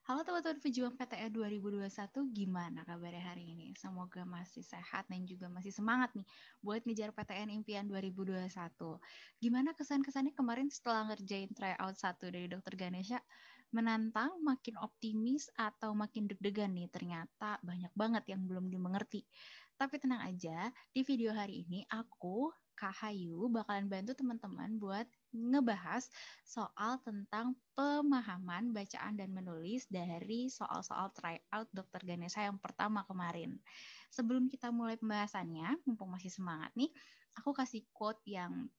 Halo teman-teman pejuang PTN 2021, gimana kabarnya hari ini? Semoga masih sehat dan juga masih semangat nih buat ngejar PTN impian 2021. Gimana kesan-kesannya kemarin setelah ngerjain tryout 1 dari Dokter Ganesha? Menantang, makin optimis, atau makin deg-degan nih? Ternyata banyak banget yang belum dimengerti. Tapi tenang aja, di video hari ini aku, Kak Hayu, bakalan bantu teman-teman buat ngebahas soal tentang pemahaman bacaan dan menulis dari soal-soal tryout Dr. Ganesha yang pertama kemarin. Sebelum kita mulai pembahasannya, mumpung masih semangat nih, aku kasih quote yang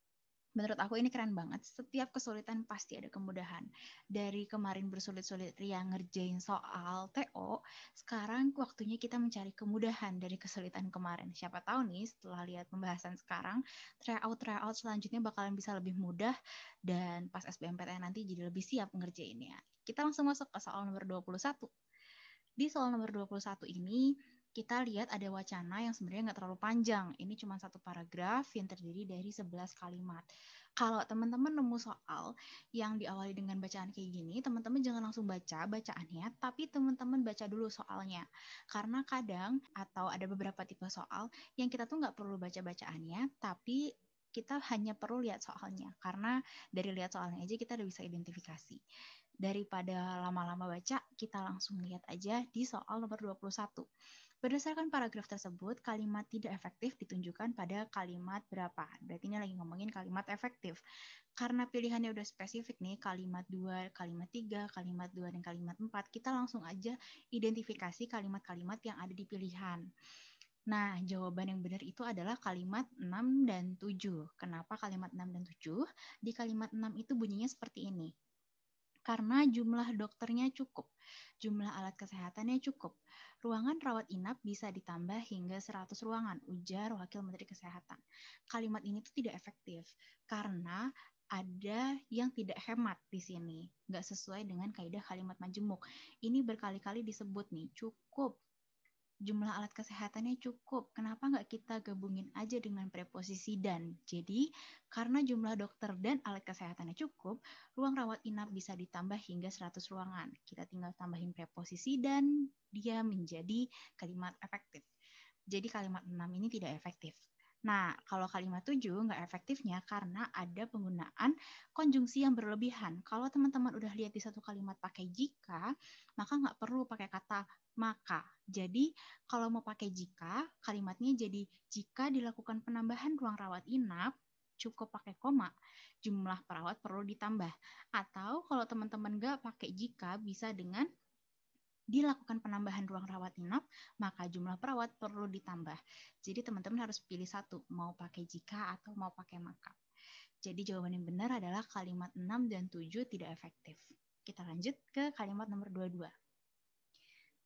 menurut aku ini keren banget. Setiap kesulitan pasti ada kemudahan. Dari kemarin bersulit-sulit yang ngerjain soal TO, sekarang waktunya kita mencari kemudahan dari kesulitan kemarin. Siapa tahu nih setelah lihat pembahasan sekarang, tryout selanjutnya bakalan bisa lebih mudah dan pas SBMPTN nanti jadi lebih siap ngerjainnya. Kita langsung masuk ke soal nomor 21. Di soal nomor 21 ini, kita lihat ada wacana yang sebenarnya nggak terlalu panjang. Ini cuma satu paragraf yang terdiri dari 11 kalimat. Kalau teman-teman nemu soal yang diawali dengan bacaan kayak gini, teman-teman jangan langsung baca bacaannya, tapi teman-teman baca dulu soalnya. Karena kadang atau ada beberapa tipe soal yang kita tuh nggak perlu baca bacaannya, tapi kita hanya perlu lihat soalnya. Karena dari lihat soalnya aja kita udah bisa identifikasi. Daripada lama-lama baca, kita langsung lihat aja di soal nomor 21. Berdasarkan paragraf tersebut, kalimat tidak efektif ditunjukkan pada kalimat berapa. Berarti ini lagi ngomongin kalimat efektif. Karena pilihannya udah spesifik nih, kalimat 2, kalimat 3, kalimat 2, dan kalimat 4, kita langsung aja identifikasi kalimat-kalimat yang ada di pilihan. Nah, jawaban yang benar itu adalah kalimat 6 dan 7. Kenapa kalimat 6 dan 7? Di kalimat 6 itu bunyinya seperti ini. Karena jumlah dokternya cukup, jumlah alat kesehatannya cukup. Ruangan rawat inap bisa ditambah hingga 100 ruangan, ujar Wakil Menteri Kesehatan. Kalimat ini tuh tidak efektif karena ada yang tidak hemat di sini, nggak sesuai dengan kaidah kalimat majemuk. Ini berkali-kali disebut nih, cukup, jumlah alat kesehatannya cukup. Kenapa nggak kita gabungin aja dengan preposisi dan? Jadi, karena jumlah dokter dan alat kesehatannya cukup, ruang rawat inap bisa ditambah hingga 100 ruangan. Kita tinggal tambahin preposisi dan dia menjadi kalimat efektif. Jadi kalimat 6 ini tidak efektif. Nah, kalau kalimat 7 nggak efektifnya karena ada penggunaan konjungsi yang berlebihan. Kalau teman-teman udah lihat di satu kalimat pakai jika, maka nggak perlu pakai kata maka. Jadi, kalau mau pakai jika, kalimatnya jadi jika dilakukan penambahan ruang rawat inap, cukup pakai koma, jumlah perawat perlu ditambah. Atau kalau teman-teman nggak pakai jika, bisa dengan dilakukan penambahan ruang rawat inap, maka jumlah perawat perlu ditambah. Jadi teman-teman harus pilih satu, mau pakai jika atau mau pakai maka. Jadi jawaban yang benar adalah kalimat 6 dan 7 tidak efektif. Kita lanjut ke kalimat nomor 22.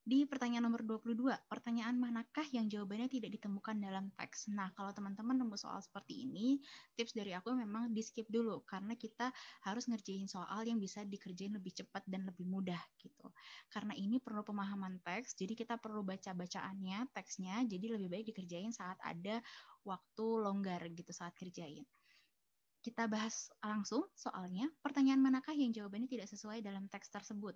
Di pertanyaan nomor 22, pertanyaan manakah yang jawabannya tidak ditemukan dalam teks? Nah, kalau teman-teman nemu soal seperti ini, tips dari aku memang di skip dulu, karena kita harus ngerjain soal yang bisa dikerjain lebih cepat dan lebih mudah gitu. Karena ini perlu pemahaman teks, jadi kita perlu baca-bacaannya, teksnya, jadi lebih baik dikerjain saat ada waktu longgar gitu saat kerjain. Kita bahas langsung soalnya, pertanyaan manakah yang jawabannya tidak sesuai dalam teks tersebut?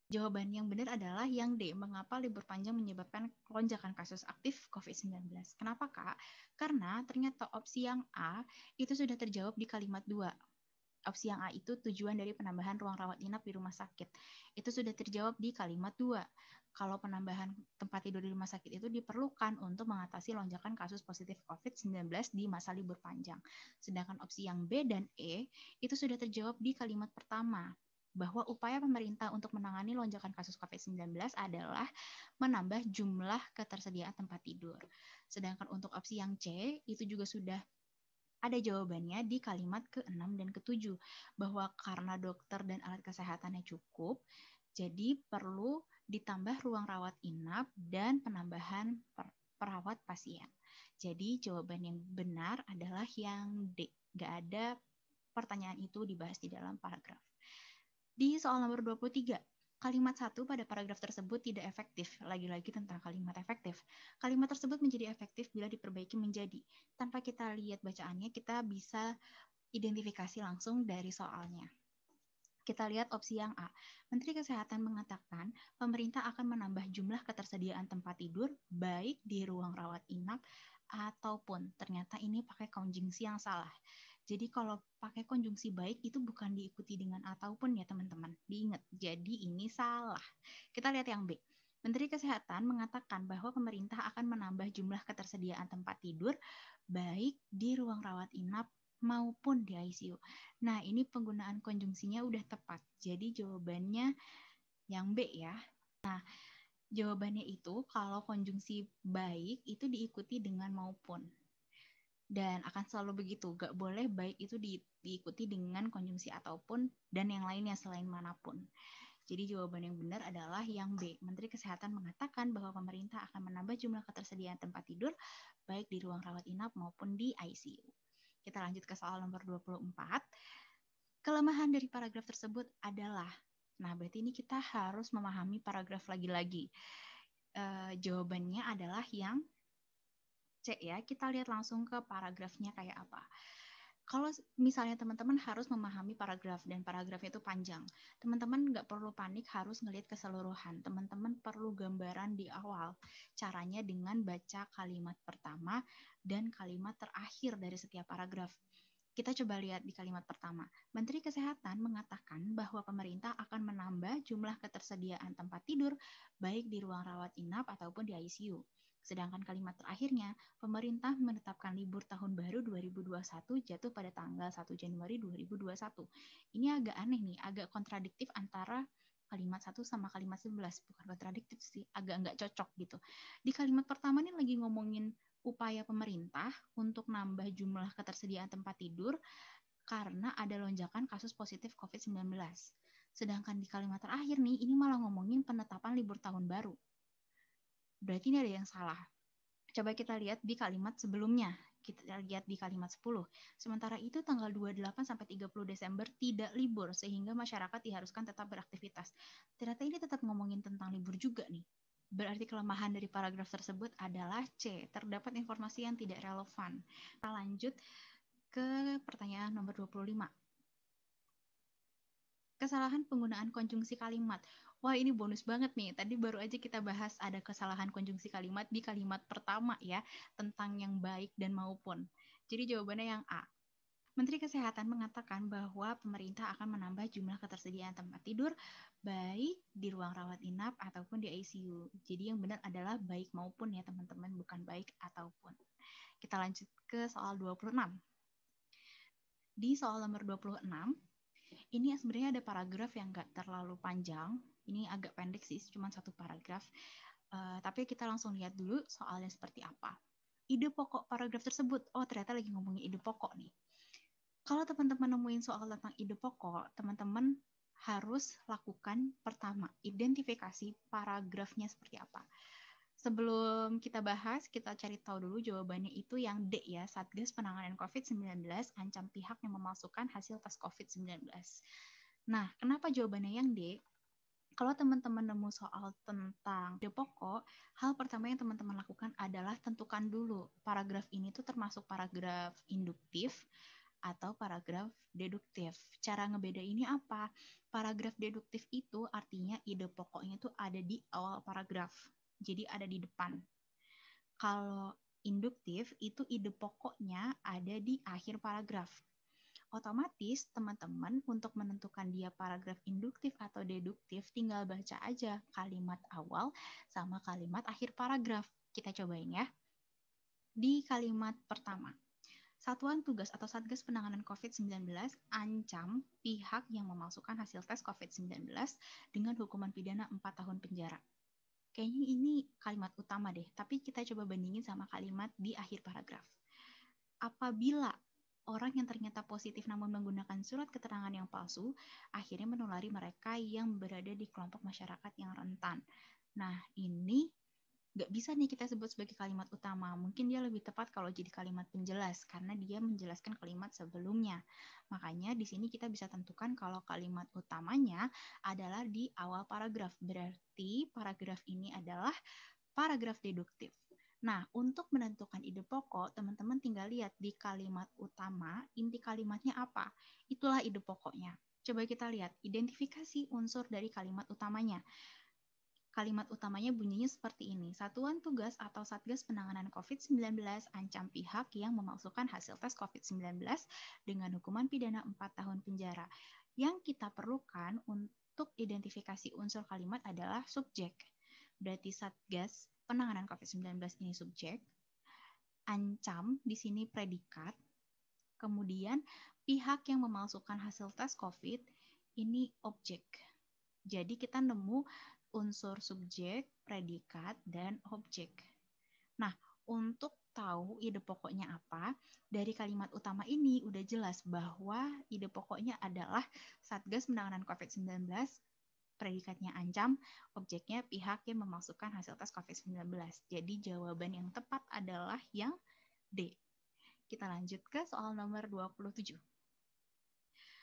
Jawaban yang benar adalah yang D. Mengapa libur panjang menyebabkan lonjakan kasus aktif COVID-19? Kenapa, Kak? Karena ternyata opsi yang A itu sudah terjawab di kalimat 2. Opsi yang A itu tujuan dari penambahan ruang rawat inap di rumah sakit. Itu sudah terjawab di kalimat 2. Kalau penambahan tempat tidur di rumah sakit itu diperlukan untuk mengatasi lonjakan kasus positif COVID-19 di masa libur panjang. Sedangkan opsi yang B dan E itu sudah terjawab di kalimat pertama, bahwa upaya pemerintah untuk menangani lonjakan kasus COVID-19 adalah menambah jumlah ketersediaan tempat tidur. Sedangkan untuk opsi yang C, itu juga sudah ada jawabannya di kalimat ke-6 dan ke-7, bahwa karena dokter dan alat kesehatannya cukup, jadi perlu ditambah ruang rawat inap dan penambahan perawat pasien. Jadi jawaban yang benar adalah yang D. Gak ada pertanyaan itu dibahas di dalam paragraf. Di soal nomor 23, kalimat 1 pada paragraf tersebut tidak efektif. Lagi-lagi tentang kalimat efektif. Kalimat tersebut menjadi efektif bila diperbaiki menjadi. Tanpa kita lihat bacaannya, kita bisa identifikasi langsung dari soalnya. Kita lihat opsi yang A. Menteri Kesehatan mengatakan pemerintah akan menambah jumlah ketersediaan tempat tidur baik di ruang rawat inap ataupun ternyata ini pakai konjungsi yang salah. Jadi kalau pakai konjungsi baik itu bukan diikuti dengan ataupun ya teman-teman. Diingat, jadi ini salah. Kita lihat yang B. Menteri Kesehatan mengatakan bahwa pemerintah akan menambah jumlah ketersediaan tempat tidur baik di ruang rawat inap maupun di ICU. Nah, ini penggunaan konjungsinya udah tepat. Jadi jawabannya yang B ya. Nah, jawabannya itu kalau konjungsi baik itu diikuti dengan maupun. Dan akan selalu begitu, gak boleh baik itu diikuti dengan konjungsi ataupun dan yang lainnya selain manapun. Jadi jawaban yang benar adalah yang B. Menteri Kesehatan mengatakan bahwa pemerintah akan menambah jumlah ketersediaan tempat tidur baik di ruang rawat inap maupun di ICU. Kita lanjut ke soal nomor 24. Kelemahan dari paragraf tersebut adalah, nah berarti ini kita harus memahami paragraf lagi-lagi. Jawabannya adalah yang C ya, kita lihat langsung ke paragrafnya kayak apa. Kalau misalnya teman-teman harus memahami paragraf dan paragrafnya itu panjang, teman-teman nggak perlu panik harus ngelihat keseluruhan. Teman-teman perlu gambaran di awal. Caranya dengan baca kalimat pertama dan kalimat terakhir dari setiap paragraf. Kita coba lihat di kalimat pertama. Menteri Kesehatan mengatakan bahwa pemerintah akan menambah jumlah ketersediaan tempat tidur baik di ruang rawat inap ataupun di ICU. Sedangkan kalimat terakhirnya, pemerintah menetapkan libur tahun baru 2021 jatuh pada tanggal 1 Januari 2021. Ini agak aneh nih, agak kontradiktif antara kalimat 1 sama kalimat 11. Bukan kontradiktif sih, agak nggak cocok gitu. Di kalimat pertama ini lagi ngomongin upaya pemerintah untuk nambah jumlah ketersediaan tempat tidur karena ada lonjakan kasus positif COVID-19. Sedangkan di kalimat terakhir nih, ini malah ngomongin penetapan libur tahun baru. Berarti ini ada yang salah. Coba kita lihat di kalimat sebelumnya. Kita lihat di kalimat 10. Sementara itu tanggal 28 sampai 30 Desember tidak libur sehingga masyarakat diharuskan tetap beraktivitas. Ternyata ini tetap ngomongin tentang libur juga nih. Berarti kelemahan dari paragraf tersebut adalah C. Terdapat informasi yang tidak relevan. Kita lanjut ke pertanyaan nomor 25. Kesalahan penggunaan konjungsi kalimat. Wah, ini bonus banget nih. Tadi baru aja kita bahas ada kesalahan konjungsi kalimat di kalimat pertama ya, tentang yang baik dan maupun. Jadi jawabannya yang A. Menteri Kesehatan mengatakan bahwa pemerintah akan menambah jumlah ketersediaan tempat tidur baik di ruang rawat inap ataupun di ICU. Jadi yang benar adalah baik maupun ya teman-teman, bukan baik ataupun. Kita lanjut ke soal 26. Di soal nomor 26, ini sebenarnya ada paragraf yang nggak terlalu panjang. Ini agak pendek sih, cuma satu paragraf. Tapi kita langsung lihat dulu soalnya seperti apa. Ide pokok paragraf tersebut. Oh, ternyata lagi ngomongin ide pokok nih. Kalau teman-teman nemuin soal tentang ide pokok, teman-teman harus lakukan pertama, identifikasi paragrafnya seperti apa. Sebelum kita bahas, kita cari tahu dulu jawabannya itu yang D ya, Satgas Penanganan COVID-19 ancam pihak yang memalsukan hasil tes COVID-19. Nah, kenapa jawabannya yang D? Kalau teman-teman nemu soal tentang ide pokok, hal pertama yang teman-teman lakukan adalah tentukan dulu paragraf ini tuh termasuk paragraf induktif atau paragraf deduktif. Cara ngebedainnya apa? Paragraf deduktif itu artinya ide pokoknya itu ada di awal paragraf. Jadi ada di depan. Kalau induktif itu ide pokoknya ada di akhir paragraf. Otomatis teman-teman untuk menentukan dia paragraf induktif atau deduktif tinggal baca aja kalimat awal sama kalimat akhir paragraf. Kita cobain ya. Di kalimat pertama, Satuan Tugas atau Satgas Penanganan COVID-19 ancam pihak yang memasukkan hasil tes COVID-19 dengan hukuman pidana 4 tahun penjara. Kayaknya ini kalimat utama deh, tapi kita coba bandingin sama kalimat di akhir paragraf. Apabila orang yang ternyata positif namun menggunakan surat keterangan yang palsu, akhirnya menulari mereka yang berada di kelompok masyarakat yang rentan. Nah, ini nggak bisa nih kita sebut sebagai kalimat utama. Mungkin dia lebih tepat kalau jadi kalimat penjelas, karena dia menjelaskan kalimat sebelumnya. Makanya di sini kita bisa tentukan kalau kalimat utamanya adalah di awal paragraf. Berarti paragraf ini adalah paragraf deduktif. Nah, untuk menentukan ide pokok, teman-teman tinggal lihat di kalimat utama, inti kalimatnya apa. Itulah ide pokoknya. Coba kita lihat, identifikasi unsur dari kalimat utamanya. Kalimat utamanya bunyinya seperti ini. Satuan Tugas atau Satgas Penanganan COVID-19 ancam pihak yang memalsukan hasil tes COVID-19 dengan hukuman pidana 4 tahun penjara. Yang kita perlukan untuk identifikasi unsur kalimat adalah subjek. Berarti Satgas Penanganan COVID-19 ini subjek, ancam di sini predikat, kemudian pihak yang memalsukan hasil tes COVID ini objek. Jadi kita nemu unsur subjek, predikat, dan objek. Nah, untuk tahu ide pokoknya apa, dari kalimat utama ini udah jelas bahwa ide pokoknya adalah Satgas Penanganan COVID-19, predikatnya ancam, objeknya pihak yang memasukkan hasil tes COVID-19. Jadi jawaban yang tepat adalah yang D. Kita lanjut ke soal nomor 27.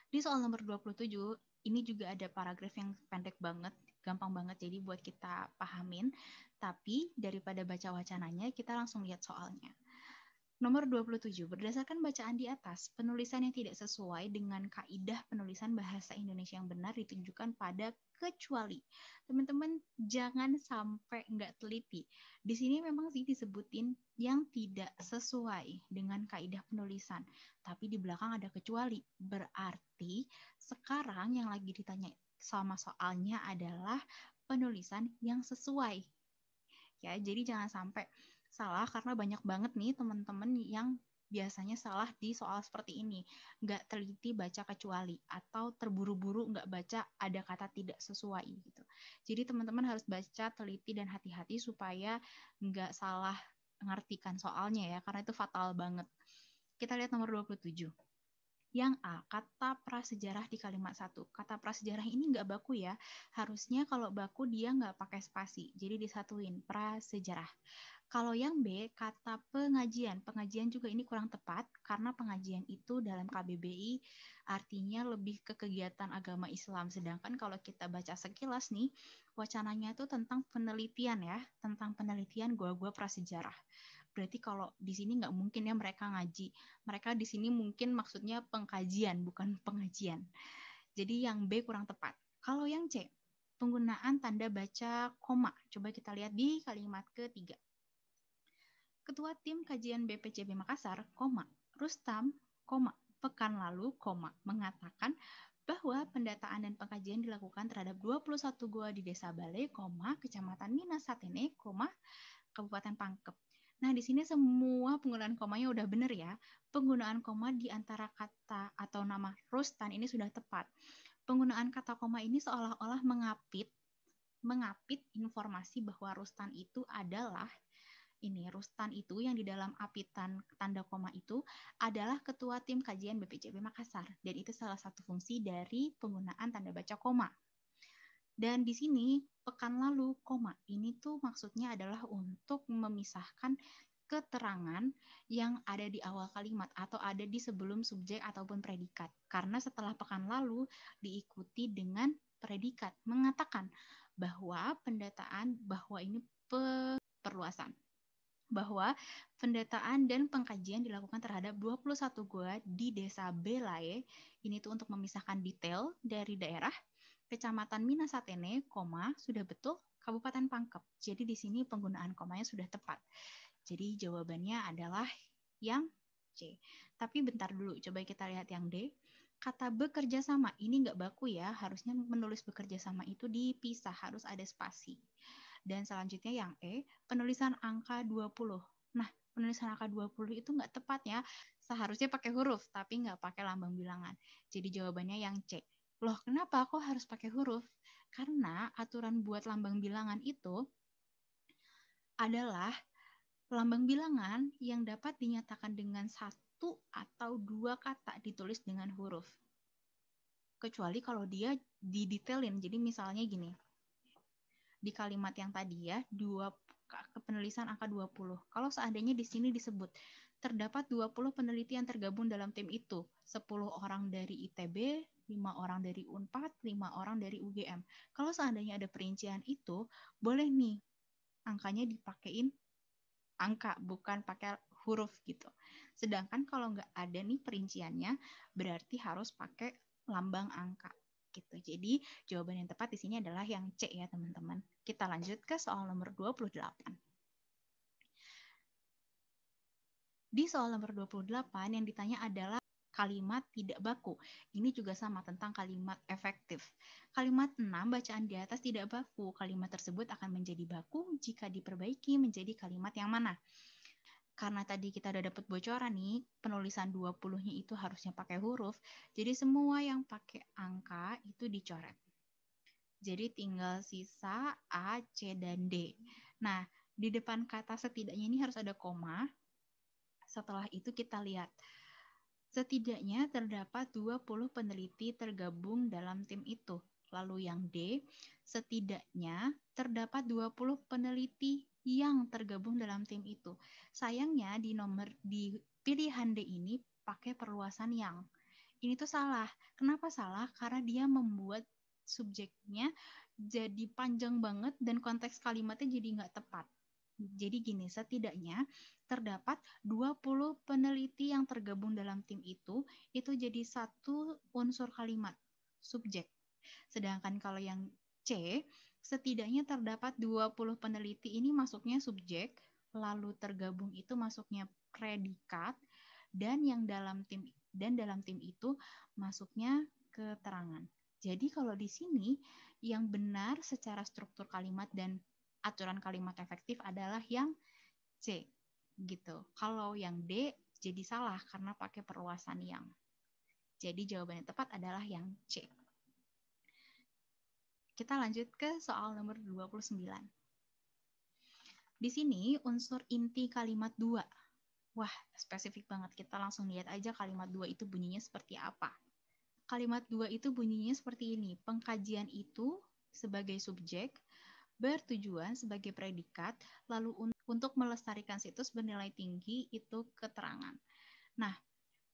Di soal nomor 27, ini juga ada paragraf yang pendek banget, gampang banget jadi buat kita pahamin. Tapi daripada baca wacananya, kita langsung lihat soalnya. Nomor 27, berdasarkan bacaan di atas, penulisan yang tidak sesuai dengan kaidah penulisan bahasa Indonesia yang benar ditunjukkan pada kecuali. Teman-teman jangan sampai nggak teliti. Di sini memang sih disebutin yang tidak sesuai dengan kaidah penulisan, tapi di belakang ada kecuali. Berarti sekarang yang lagi ditanya sama soalnya adalah penulisan yang sesuai. Ya, jadi jangan sampai salah karena banyak banget nih teman-teman yang biasanya salah di soal seperti ini. Nggak teliti baca kecuali atau terburu-buru nggak baca ada kata tidak sesuai gitu. Jadi teman-teman harus baca teliti dan hati-hati supaya nggak salah ngartikan soalnya ya, karena itu fatal banget. Kita lihat nomor 27. Yang A, kata prasejarah di kalimat 1. Kata prasejarah ini nggak baku ya. Harusnya kalau baku dia nggak pakai spasi. Jadi disatuin, prasejarah. Kalau yang B, kata pengajian. Pengajian juga ini kurang tepat karena pengajian itu dalam KBBI artinya lebih ke kegiatan agama Islam. Sedangkan kalau kita baca sekilas nih, wacananya itu tentang penelitian ya, tentang penelitian gua-gua prasejarah. Berarti kalau di sini nggak mungkin ya mereka ngaji. Mereka di sini mungkin maksudnya pengkajian, bukan pengajian. Jadi yang B kurang tepat. Kalau yang C, penggunaan tanda baca koma. Coba kita lihat di kalimat ketiga. Ketua Tim Kajian BPCB Makassar, Rustam, pekan lalu, mengatakan bahwa pendataan dan pengkajian dilakukan terhadap 21 gua di Desa Bale, Kecamatan Minasatene, Kabupaten Pangkep. Nah, di sini semua penggunaan komanya udah benar ya. Penggunaan koma di antara kata atau nama Rustan ini sudah tepat. Penggunaan kata koma ini seolah-olah mengapit informasi bahwa Rustan itu adalah Rustan itu yang di dalam apitan tanda koma itu adalah ketua tim kajian BPCB Makassar. Dan itu salah satu fungsi dari penggunaan tanda baca koma. Dan di sini pekan lalu, ini tuh maksudnya adalah untuk memisahkan keterangan yang ada di awal kalimat atau ada di sebelum subjek ataupun predikat. Karena setelah pekan lalu diikuti dengan predikat mengatakan bahwa pendataan bahwa ini perluasan. Bahwa pendataan dan pengkajian dilakukan terhadap 21 gua di Desa Belae. Ini tuh untuk memisahkan detail dari daerah Kecamatan Minasatene, sudah betul, Kabupaten Pangkep. Jadi di sini penggunaan komanya sudah tepat. Jadi jawabannya adalah yang C. Tapi bentar dulu, coba kita lihat yang D. Kata bekerja sama, ini nggak baku ya, harusnya menulis bekerja sama itu dipisah, harus ada spasi. Dan selanjutnya yang E, penulisan angka 20. Nah, penulisan angka 20 itu nggak tepat ya, seharusnya pakai huruf, tapi nggak pakai lambang bilangan. Jadi jawabannya yang C. Loh, kenapa kok harus pakai huruf? Karena aturan buat lambang bilangan itu adalah lambang bilangan yang dapat dinyatakan dengan satu atau dua kata ditulis dengan huruf. Kecuali kalau dia didetailin, jadi misalnya gini, di kalimat yang tadi ya, penulisan angka 20. Kalau seandainya di sini disebut, terdapat 20 peneliti yang tergabung dalam tim itu, 10 orang dari ITB, 5 orang dari UNPAD, 5 orang dari UGM. Kalau seandainya ada perincian itu, boleh nih angkanya dipakein angka, bukan pakai huruf gitu. Sedangkan kalau nggak ada nih perinciannya, berarti harus pakai lambang angka gitu. Jadi jawaban yang tepat di sini adalah yang C ya teman-teman. Kita lanjut ke soal nomor 28. Di soal nomor 28 yang ditanya adalah kalimat tidak baku. Ini juga sama tentang kalimat efektif. Kalimat 6 bacaan di atas tidak baku. Kalimat tersebut akan menjadi baku jika diperbaiki menjadi kalimat yang mana? Karena tadi kita udah dapat bocoran nih, penulisan 20-nya itu harusnya pakai huruf. Jadi semua yang pakai angka itu dicoret. Jadi tinggal sisa A, C, dan D. Nah, di depan kata setidaknya ini harus ada koma. Setelah itu kita lihat. Setidaknya terdapat 20 peneliti tergabung dalam tim itu. Lalu yang D, setidaknya terdapat 20 peneliti yang tergabung dalam tim itu. Sayangnya di pilihan D ini pakai perluasan yang. Ini tuh salah. Kenapa salah? Karena dia membuat subjeknya jadi panjang banget dan konteks kalimatnya jadi nggak tepat. Jadi gini, setidaknya terdapat 20 peneliti yang tergabung dalam tim itu jadi satu unsur kalimat, subjek. Sedangkan kalau yang C, setidaknya terdapat 20 peneliti ini masuknya subjek, lalu tergabung itu masuknya predikat, dan dalam tim itu masuknya keterangan. Jadi kalau di sini yang benar secara struktur kalimat dan aturan kalimat efektif adalah yang C gitu. Kalau yang D jadi salah karena pakai perluasan yang. Jadi jawaban yang tepat adalah yang C. Kita lanjut ke soal nomor 29. Di sini unsur inti kalimat 2. Wah, spesifik banget. Kita langsung lihat aja kalimat 2 itu bunyinya seperti apa. Kalimat 2 itu bunyinya seperti ini. Pengkajian itu sebagai subjek, bertujuan sebagai predikat, lalu untuk melestarikan situs bernilai tinggi itu keterangan. Nah,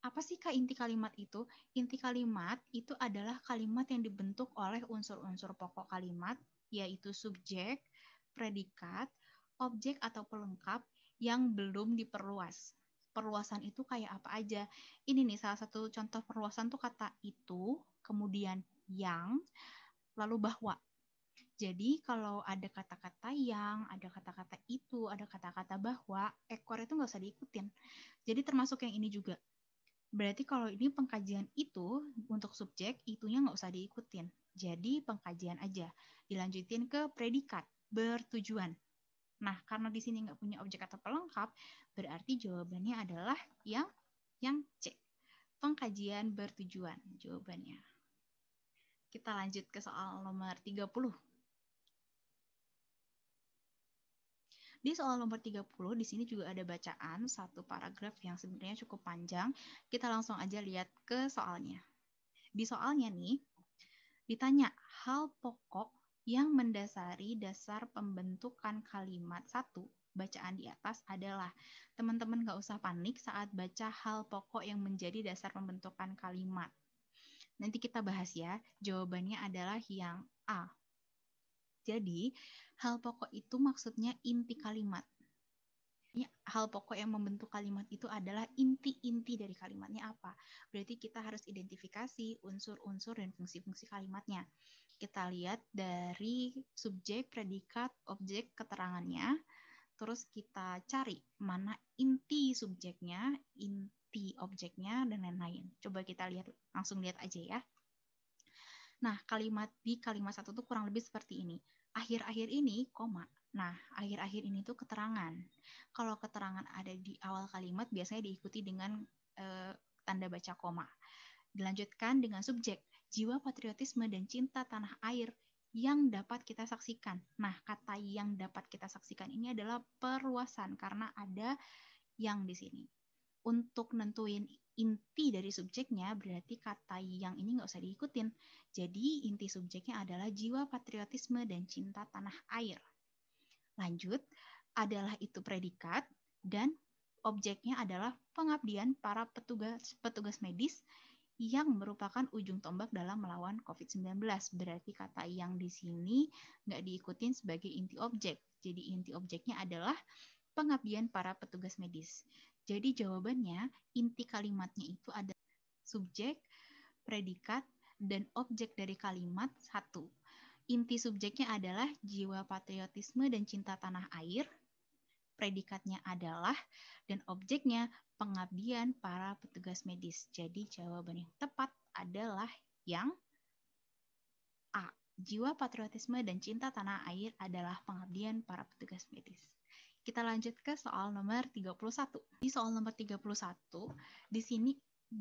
apa sih Kak inti kalimat itu? Inti kalimat itu adalah kalimat yang dibentuk oleh unsur-unsur pokok kalimat, yaitu subjek, predikat, objek atau pelengkap yang belum diperluas. Perluasan itu kayak apa aja? Ini nih salah satu contoh perluasan tuh kata itu, kemudian yang, lalu bahwa. Jadi kalau ada kata-kata yang, ada kata-kata itu, ada kata-kata bahwa, ekor itu nggak usah diikutin. Jadi termasuk yang ini juga. Berarti kalau ini pengkajian itu untuk subjek, itunya nggak usah diikutin. Jadi pengkajian aja. Dilanjutin ke predikat, bertujuan. Nah, karena di sini nggak punya objek atau pelengkap, berarti jawabannya adalah yang C. Pengkajian bertujuan jawabannya. Kita lanjut ke soal nomor 30. Di soal nomor 30, di sini juga ada bacaan satu paragraf yang sebenarnya cukup panjang. Kita langsung aja lihat ke soalnya. Di soalnya nih, ditanya hal pokok yang mendasari dasar pembentukan kalimat satu. Bacaan di atas adalah, teman-teman gak usah panik saat baca hal pokok yang menjadi dasar pembentukan kalimat. Nanti kita bahas ya, jawabannya adalah yang A. Jadi, hal pokok itu maksudnya inti kalimat. Hal pokok yang membentuk kalimat itu adalah inti-inti dari kalimatnya apa. Berarti kita harus identifikasi unsur-unsur dan fungsi-fungsi kalimatnya. Kita lihat dari subjek, predikat, objek, keterangannya. Terus kita cari mana inti subjeknya, inti objeknya, dan lain-lain. Coba kita langsung lihat aja ya. Nah, di kalimat satu tuh kurang lebih seperti ini. Akhir-akhir ini, koma. Nah, akhir-akhir ini tuh keterangan. Kalau keterangan ada di awal kalimat, biasanya diikuti dengan tanda baca koma. Dilanjutkan dengan subjek, jiwa patriotisme dan cinta tanah air yang dapat kita saksikan. Nah, kata yang dapat kita saksikan ini adalah perluasan, karena ada yang di sini. Untuk nentuin inti dari subjeknya, berarti kata yang ini nggak usah diikutin. Jadi inti subjeknya adalah jiwa patriotisme dan cinta tanah air. Lanjut, adalah itu predikat, dan objeknya adalah pengabdian para petugas medis yang merupakan ujung tombak dalam melawan COVID-19. Berarti kata yang di sini nggak diikutin sebagai inti objek. Jadi inti objeknya adalah pengabdian para petugas medis. Jadi jawabannya inti kalimatnya itu ada subjek, predikat, dan objek dari kalimat satu. Inti subjeknya adalah jiwa patriotisme dan cinta tanah air. Predikatnya adalah dan objeknya pengabdian para petugas medis. Jadi jawaban yang tepat adalah yang A. Jiwa patriotisme dan cinta tanah air adalah pengabdian para petugas medis. Kita lanjut ke soal nomor 31. Di soal nomor 31, di sini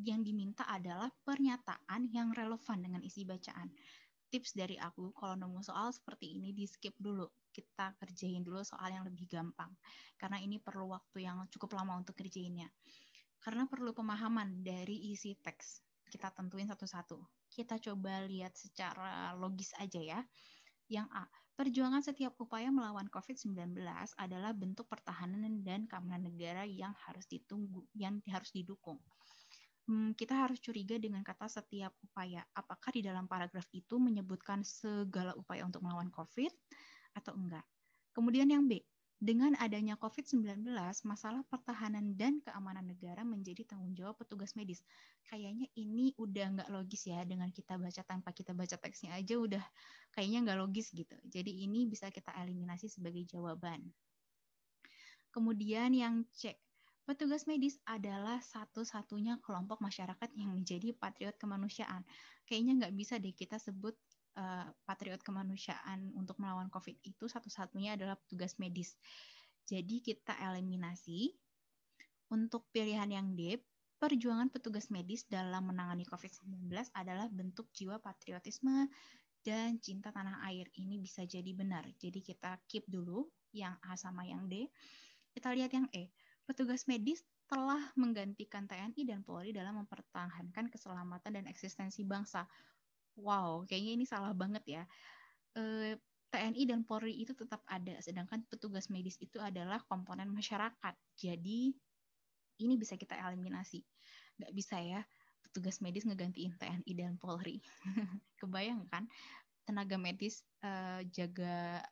yang diminta adalah pernyataan yang relevan dengan isi bacaan. Tips dari aku, kalau nemu soal seperti ini di skip dulu. Kita kerjain dulu soal yang lebih gampang. Karena ini perlu waktu yang cukup lama untuk kerjainnya. Karena perlu pemahaman dari isi teks. Kita tentuin satu-satu. Kita coba lihat secara logis aja ya. Yang A, perjuangan setiap upaya melawan COVID-19 adalah bentuk pertahanan dan keamanan negara yang harus didukung. Kita harus curiga dengan kata setiap upaya. Apakah di dalam paragraf itu menyebutkan segala upaya untuk melawan COVID atau enggak? Kemudian yang B, dengan adanya COVID-19, masalah pertahanan dan keamanan negara menjadi tanggung jawab petugas medis. Kayaknya ini udah nggak logis ya, dengan kita baca tanpa kita baca teksnya aja udah kayaknya nggak logis gitu. Jadi ini bisa kita eliminasi sebagai jawaban. Kemudian yang C, petugas medis adalah satu-satunya kelompok masyarakat yang menjadi patriot kemanusiaan. Kayaknya nggak bisa deh kita sebut patriot kemanusiaan untuk melawan COVID itu satu-satunya adalah petugas medis. Jadi kita eliminasi. Untuk pilihan yang D, perjuangan petugas medis dalam menangani COVID-19 adalah bentuk jiwa patriotisme dan cinta tanah air. Ini bisa jadi benar. Jadi kita keep dulu yang A sama yang D. Kita lihat yang E. Petugas medis telah menggantikan TNI dan Polri dalam mempertahankan keselamatan dan eksistensi bangsa. Wow, kayaknya ini salah banget ya. TNI dan Polri itu tetap ada, sedangkan petugas medis itu adalah komponen masyarakat. Jadi ini bisa kita eliminasi. Nggak bisa ya, petugas medis ngegantiin TNI dan Polri. Kebayang kan, tenaga medis jaga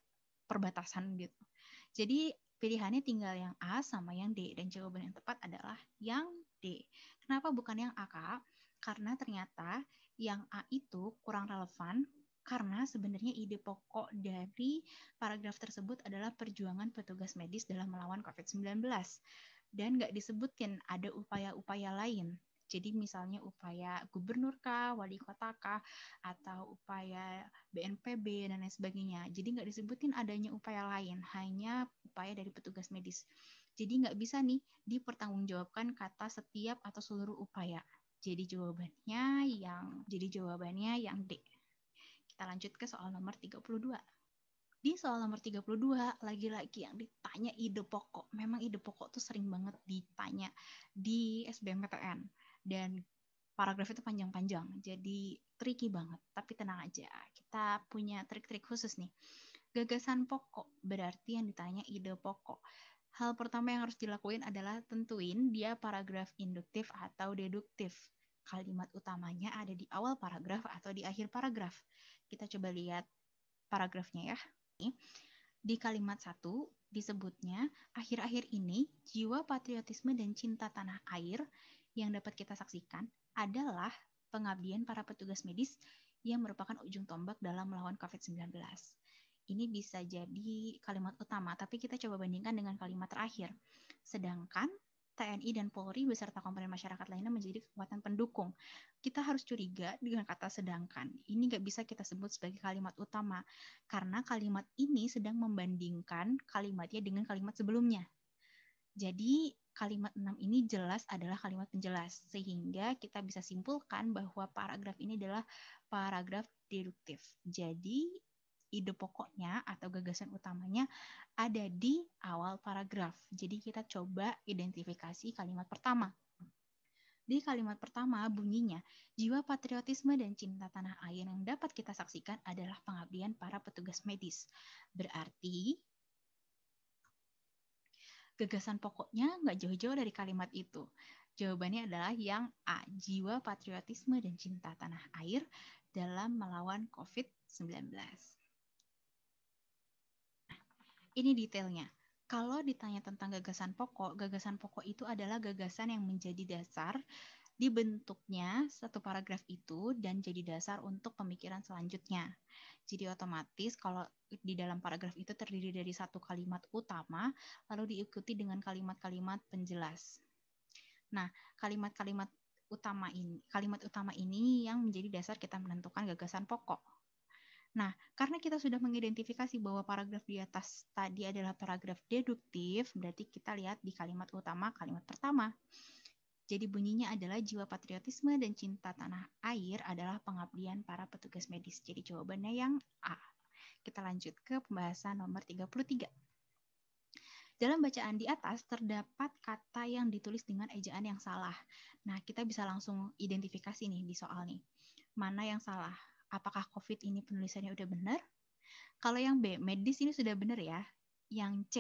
perbatasan gitu. Jadi pilihannya tinggal yang A sama yang D, dan jawaban yang tepat adalah yang D. Kenapa bukan yang A, Kak? Karena ternyata yang A itu kurang relevan, karena sebenarnya ide pokok dari paragraf tersebut adalah perjuangan petugas medis dalam melawan COVID-19. Dan nggak disebutin ada upaya-upaya lain. Jadi misalnya upaya gubernur kah, wali kota kah, atau upaya BNPB dan lain sebagainya. Jadi nggak disebutin adanya upaya lain, hanya upaya dari petugas medis. Jadi nggak bisa nih dipertanggungjawabkan kata setiap atau seluruh upaya. Jadi jawabannya yang D. Kita lanjut ke soal nomor 32. Di soal nomor 32, lagi-lagi yang ditanya ide pokok. Memang ide pokok tuh sering banget ditanya di SBMPTN. Dan paragraf itu panjang-panjang, jadi tricky banget. Tapi tenang aja, kita punya trik-trik khusus nih. Gagasan pokok berarti yang ditanya ide pokok. Hal pertama yang harus dilakuin adalah tentuin dia paragraf induktif atau deduktif. Kalimat utamanya ada di awal paragraf atau di akhir paragraf. Kita coba lihat paragrafnya ya. Di kalimat 1 disebutnya, akhir-akhir ini jiwa patriotisme dan cinta tanah air yang dapat kita saksikan adalah pengabdian para petugas medis yang merupakan ujung tombak dalam melawan COVID-19. Ini bisa jadi kalimat utama, tapi kita coba bandingkan dengan kalimat terakhir. Sedangkan TNI dan Polri beserta komponen masyarakat lainnya menjadi kekuatan pendukung. Kita harus curiga dengan kata sedangkan. Ini nggak bisa kita sebut sebagai kalimat utama, karena kalimat ini sedang membandingkan kalimatnya dengan kalimat sebelumnya. Jadi kalimat 6 ini jelas adalah kalimat penjelas, sehingga kita bisa simpulkan bahwa paragraf ini adalah paragraf deduktif. Jadi ide pokoknya atau gagasan utamanya ada di awal paragraf. Jadi kita coba identifikasi kalimat pertama. Di kalimat pertama bunyinya, jiwa patriotisme dan cinta tanah air yang dapat kita saksikan adalah pengabdian para petugas medis. Berarti gagasan pokoknya nggak jauh-jauh dari kalimat itu. Jawabannya adalah yang A, jiwa patriotisme dan cinta tanah air dalam melawan COVID-19. Ini detailnya. Kalau ditanya tentang gagasan pokok itu adalah gagasan yang menjadi dasar dibentuknya satu paragraf itu dan jadi dasar untuk pemikiran selanjutnya. Jadi otomatis kalau di dalam paragraf itu terdiri dari satu kalimat utama, lalu diikuti dengan kalimat-kalimat penjelas. Nah, kalimat utama ini yang menjadi dasar kita menentukan gagasan pokok. Nah, karena kita sudah mengidentifikasi bahwa paragraf di atas tadi adalah paragraf deduktif, berarti kita lihat di kalimat utama, kalimat pertama. Jadi bunyinya adalah jiwa patriotisme dan cinta tanah air adalah pengabdian para petugas medis. Jadi jawabannya yang A. Kita lanjut ke pembahasan nomor 33. Dalam bacaan di atas terdapat kata yang ditulis dengan ejaan yang salah. Nah, kita bisa langsung identifikasi nih di soal nih. Mana yang salah? Apakah COVID ini penulisannya udah benar? Kalau yang B, medis ini sudah benar ya. Yang C,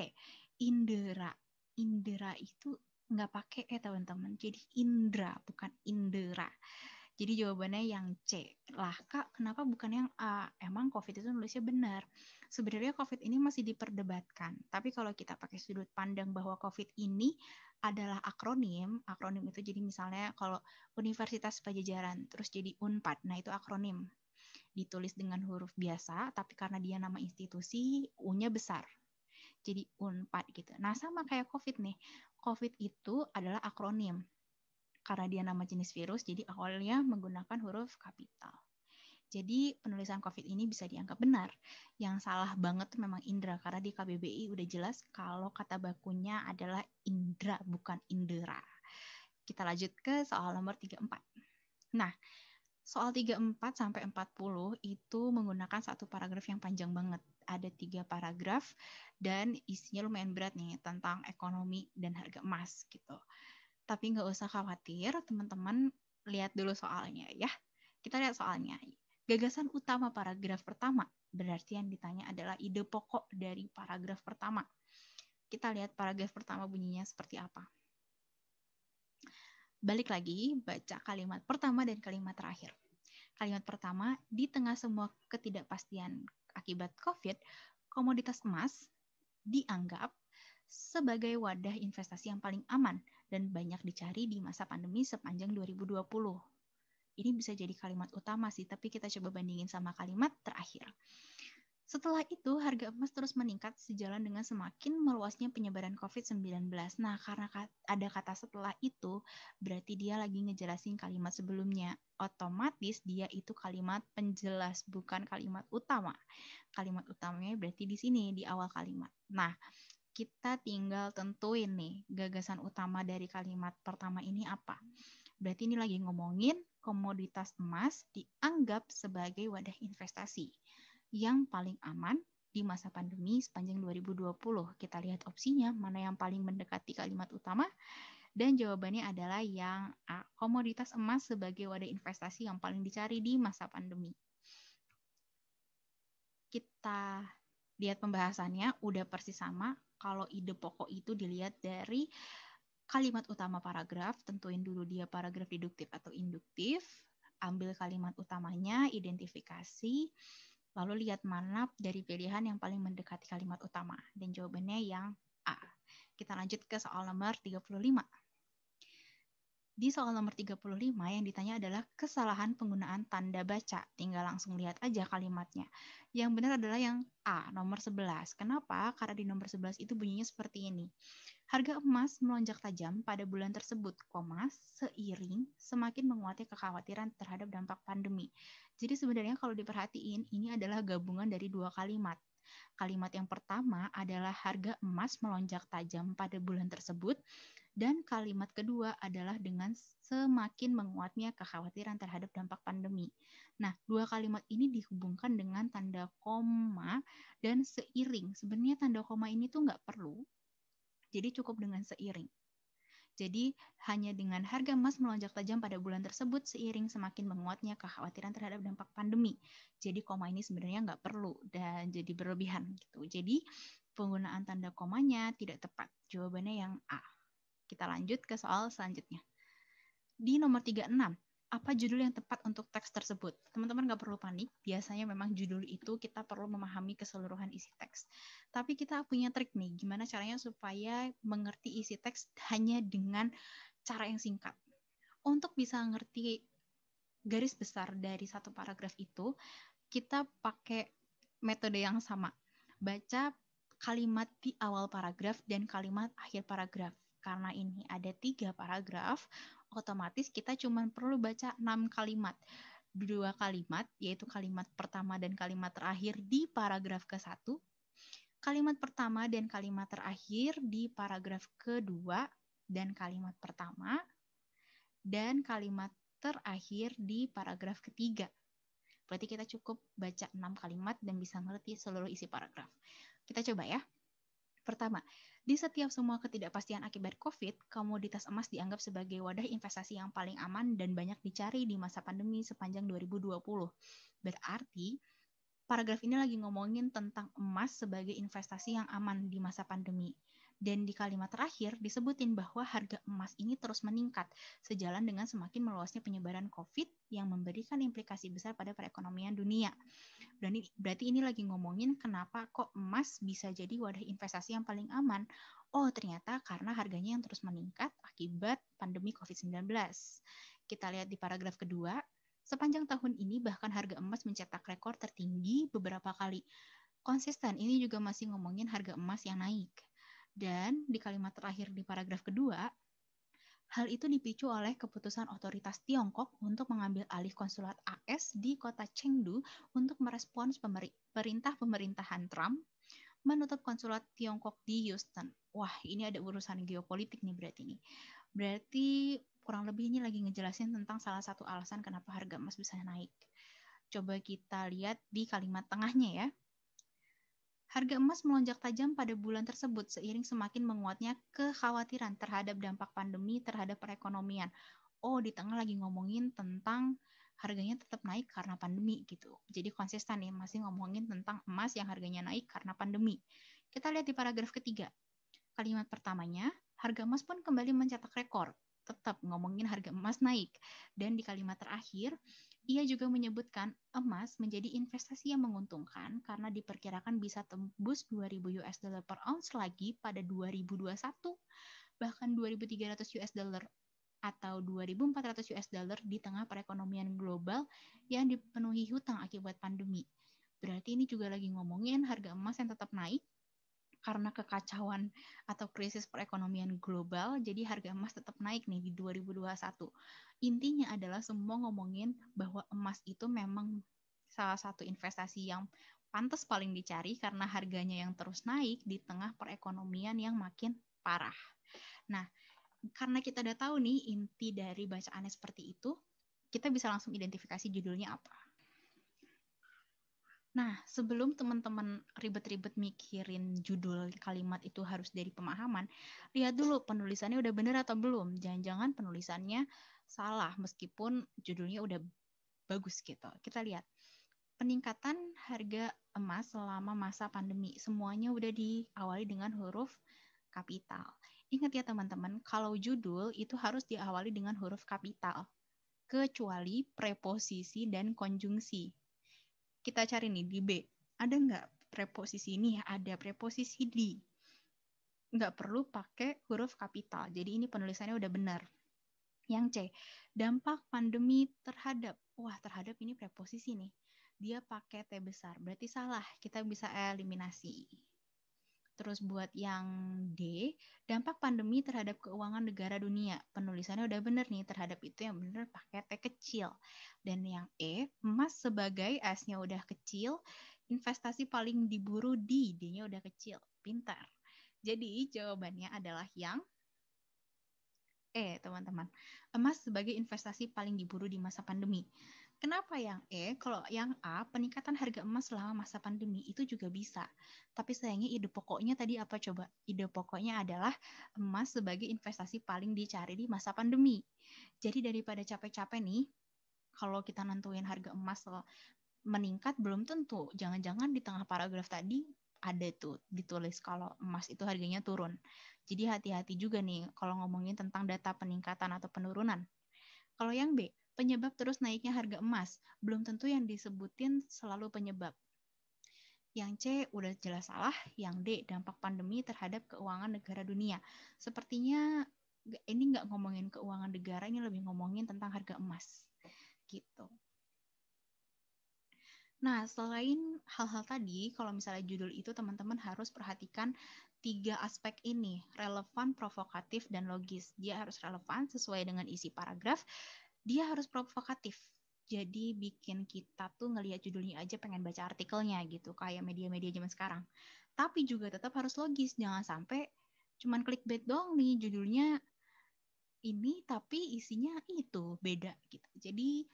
indera. Indera itu nggak pakai teman-teman. Jadi indra, bukan indera. Jadi jawabannya yang C. Lah Kak, kenapa bukan yang A? Emang COVID itu nulisnya benar. Sebenarnya COVID ini masih diperdebatkan. Tapi kalau kita pakai sudut pandang bahwa COVID ini adalah akronim itu jadi misalnya kalau Universitas Pajajaran, terus jadi UNPAD, nah itu akronim. Ditulis dengan huruf biasa, tapi karena dia nama institusi, U-nya besar. Jadi UNPAD gitu. Nah, sama kayak COVID nih. COVID itu adalah akronim. Karena dia nama jenis virus, jadi awalnya menggunakan huruf kapital. Jadi penulisan COVID ini bisa dianggap benar. Yang salah banget tuh memang indra, karena di KBBI udah jelas kalau kata bakunya adalah indra, bukan indera. Kita lanjut ke soal nomor 34. Nah, soal 34 sampai 40 itu menggunakan satu paragraf yang panjang banget. Ada 3 paragraf dan isinya lumayan berat nih tentang ekonomi dan harga emas gitu. Tapi nggak usah khawatir, teman-teman lihat dulu soalnya ya. Kita lihat soalnya. Gagasan utama paragraf pertama, berarti yang ditanya adalah ide pokok dari paragraf pertama. Kita lihat paragraf pertama bunyinya seperti apa. Balik lagi, baca kalimat pertama dan kalimat terakhir. Kalimat pertama, di tengah semua ketidakpastian akibat COVID, komoditas emas dianggap sebagai wadah investasi yang paling aman dan banyak dicari di masa pandemi sepanjang 2020. Ini bisa jadi kalimat utama sih, tapi kita coba bandingin sama kalimat terakhir. Setelah itu, harga emas terus meningkat sejalan dengan semakin meluasnya penyebaran COVID-19. Nah, karena ada kata setelah itu, berarti dia lagi ngejelasin kalimat sebelumnya. Otomatis dia itu kalimat penjelas, bukan kalimat utama. Kalimat utamanya berarti di sini, di awal kalimat. Nah, kita tinggal tentuin nih, gagasan utama dari kalimat pertama ini apa. Berarti ini lagi ngomongin komoditas emas dianggap sebagai wadah investasi yang paling aman di masa pandemi sepanjang 2020. Kita lihat opsinya, mana yang paling mendekati kalimat utama, dan jawabannya adalah yang A, komoditas emas sebagai wadah investasi yang paling dicari di masa pandemi. Kita lihat pembahasannya, udah persis sama. Kalau ide pokok itu dilihat dari kalimat utama paragraf, tentuin dulu dia paragraf deduktif atau induktif, ambil kalimat utamanya, identifikasi, lalu lihat mana dari pilihan yang paling mendekati kalimat utama. Dan jawabannya yang A. Kita lanjut ke soal nomor 35. Di soal nomor 35 yang ditanya adalah kesalahan penggunaan tanda baca. Tinggal langsung lihat aja kalimatnya. Yang benar adalah yang A, nomor 11. Kenapa? Karena di nomor 11 itu bunyinya seperti ini. Harga emas melonjak tajam pada bulan tersebut, seiring semakin menguatnya kekhawatiran terhadap dampak pandemi. Jadi sebenarnya kalau diperhatiin, ini adalah gabungan dari 2 kalimat. Kalimat yang pertama adalah harga emas melonjak tajam pada bulan tersebut, dan kalimat kedua adalah dengan semakin menguatnya kekhawatiran terhadap dampak pandemi. Nah, 2 kalimat ini dihubungkan dengan tanda koma dan seiring. Sebenarnya tanda koma ini tuh nggak perlu, jadi cukup dengan seiring. Jadi hanya dengan harga emas melonjak tajam pada bulan tersebut seiring semakin menguatnya kekhawatiran terhadap dampak pandemi. Jadi koma ini sebenarnya nggak perlu dan jadi berlebihan gitu. Jadi penggunaan tanda komanya tidak tepat. Jawabannya yang A. Kita lanjut ke soal selanjutnya. Di nomor 36. Apa judul yang tepat untuk teks tersebut? Teman-teman nggak perlu panik, biasanya memang judul itu kita perlu memahami keseluruhan isi teks. Tapi kita punya trik nih, gimana caranya supaya mengerti isi teks hanya dengan cara yang singkat. Untuk bisa ngerti garis besar dari satu paragraf itu, kita pakai metode yang sama. Baca kalimat di awal paragraf dan kalimat akhir paragraf. Karena ini ada 3 paragraf, otomatis kita cuma perlu baca 6 kalimat. 2 kalimat, yaitu kalimat pertama dan kalimat terakhir di paragraf ke-1, kalimat pertama dan kalimat terakhir di paragraf kedua, dan kalimat pertama dan kalimat terakhir di paragraf ketiga. Berarti kita cukup baca 6 kalimat dan bisa ngerti seluruh isi paragraf. Kita coba ya. Pertama, di setiap semua ketidakpastian akibat COVID, komoditas emas dianggap sebagai wadah investasi yang paling aman dan banyak dicari di masa pandemi sepanjang 2020. Berarti, paragraf ini lagi ngomongin tentang emas sebagai investasi yang aman di masa pandemi. Dan di kalimat terakhir disebutin bahwa harga emas ini terus meningkat sejalan dengan semakin meluasnya penyebaran COVID yang memberikan implikasi besar pada perekonomian dunia. Berarti ini lagi ngomongin kenapa kok emas bisa jadi wadah investasi yang paling aman. Oh, ternyata karena harganya yang terus meningkat akibat pandemi COVID-19. Kita lihat di paragraf kedua, sepanjang tahun ini bahkan harga emas mencetak rekor tertinggi beberapa kali. Konsisten, ini juga masih ngomongin harga emas yang naik. Dan di kalimat terakhir di paragraf kedua, hal itu dipicu oleh keputusan otoritas Tiongkok untuk mengambil alih konsulat AS di kota Chengdu untuk merespons perintah pemerintahan Trump menutup konsulat Tiongkok di Houston. Wah, ini ada urusan geopolitik nih berarti nih. Berarti kurang lebih ini lagi ngejelasin tentang salah satu alasan kenapa harga emas bisa naik. Coba kita lihat di kalimat tengahnya ya. Harga emas melonjak tajam pada bulan tersebut seiring semakin menguatnya kekhawatiran terhadap dampak pandemi terhadap perekonomian. Oh, di tengah lagi ngomongin tentang harganya tetap naik karena pandemi gitu. Jadi konsisten nih, masih ngomongin tentang emas yang harganya naik karena pandemi. Kita lihat di paragraf ketiga. Kalimat pertamanya, harga emas pun kembali mencetak rekor. Tetap ngomongin harga emas naik. Dan di kalimat terakhir, ia juga menyebutkan emas menjadi investasi yang menguntungkan karena diperkirakan bisa tembus 2.000 US dollar per ounce lagi pada 2021, bahkan 2.300 US dollar atau 2.400 US dollar di tengah perekonomian global yang dipenuhi hutang akibat pandemi. Berarti ini juga lagi ngomongin harga emas yang tetap naik karena kekacauan atau krisis perekonomian global, jadi harga emas tetap naik nih di 2021. Intinya adalah semua ngomongin bahwa emas itu memang salah satu investasi yang pantas paling dicari karena harganya yang terus naik di tengah perekonomian yang makin parah. Nah, karena kita udah tahu nih inti dari bacaannya seperti itu, kita bisa langsung identifikasi judulnya apa. Nah, sebelum teman-teman ribet-ribet mikirin judul kalimat itu harus dari pemahaman, lihat dulu penulisannya udah bener atau belum. Jangan-jangan penulisannya salah meskipun judulnya udah bagus gitu. Kita lihat. Peningkatan harga emas selama masa pandemi. Semuanya udah diawali dengan huruf kapital. Ingat ya teman-teman, kalau judul itu harus diawali dengan huruf kapital. Kecuali preposisi dan konjungsi. Kita cari nih di B. Ada nggak preposisi ini? Ada preposisi di. Nggak perlu pakai huruf kapital. Jadi ini penulisannya udah benar. Yang C. Dampak pandemi terhadap. Wah, terhadap ini preposisi nih. Dia pakai T besar. Berarti salah. Kita bisa eliminasi. Terus buat yang D, dampak pandemi terhadap keuangan negara dunia. Penulisannya udah bener nih, terhadap itu yang bener pakai T kecil. Dan yang E, emas sebagai S-nya udah kecil, investasi paling diburu di D-nya udah kecil. Pintar. Jadi jawabannya adalah yang E, teman-teman. Emas sebagai investasi paling diburu di masa pandemi. Kenapa yang E? Kalau yang A, peningkatan harga emas selama masa pandemi itu juga bisa. Tapi sayangnya ide pokoknya tadi apa coba? Ide pokoknya adalah emas sebagai investasi paling dicari di masa pandemi. Jadi daripada capek-capek nih, kalau kita nentuin harga emas meningkat belum tentu. Jangan-jangan di tengah paragraf tadi ada tuh ditulis kalau emas itu harganya turun. Jadi hati-hati juga nih kalau ngomongin tentang data peningkatan atau penurunan. Kalau yang B, penyebab terus naiknya harga emas, belum tentu yang disebutin selalu penyebab. Yang C udah jelas salah, yang D dampak pandemi terhadap keuangan negara dunia. Sepertinya ini nggak ngomongin keuangan negara, ini lebih ngomongin tentang harga emas gitu. Nah, selain hal-hal tadi, kalau misalnya judul itu teman-teman harus perhatikan 3 aspek ini, relevan, provokatif, dan logis. Dia harus relevan sesuai dengan isi paragraf, dia harus provokatif. Jadi bikin kita tuh ngelihat judulnya aja pengen baca artikelnya gitu, kayak media-media zaman sekarang. Tapi juga tetap harus logis, jangan sampai cuman clickbait doang nih judulnya ini tapi isinya itu beda gitu. Jadi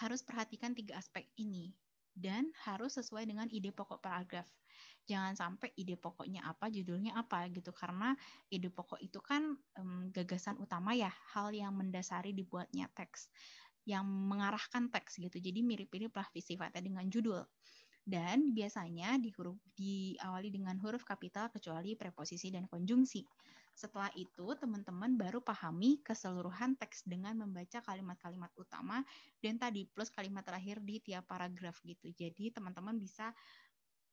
harus perhatikan 3 aspek ini dan harus sesuai dengan ide pokok paragraf. Jangan sampai ide pokoknya apa, judulnya apa gitu, karena ide pokok itu kan gagasan utama ya, hal yang mendasari dibuatnya teks, yang mengarahkan teks gitu. Jadi mirip-mirip lah sifatnya dengan judul. Dan biasanya diawali dengan huruf kapital kecuali preposisi dan konjungsi. Setelah itu, teman-teman baru pahami keseluruhan teks dengan membaca kalimat-kalimat utama dan tadi plus kalimat terakhir di tiap paragraf gitu. Jadi, teman-teman bisa